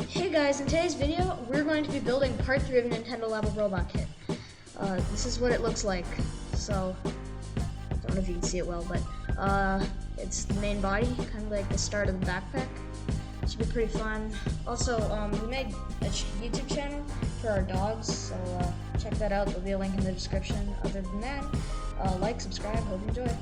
Hey guys, in today's video, we're going to be building part 3 of Nintendo Labo Robot Kit. This is what it looks like. So, I don't know if you can see it well, but it's the main body, kind of like the start of the backpack. Should be pretty fun. Also, we made a YouTube channel for our dogs, so check that out. There'll be a link in the description. Other than that, like, subscribe, hope you enjoy.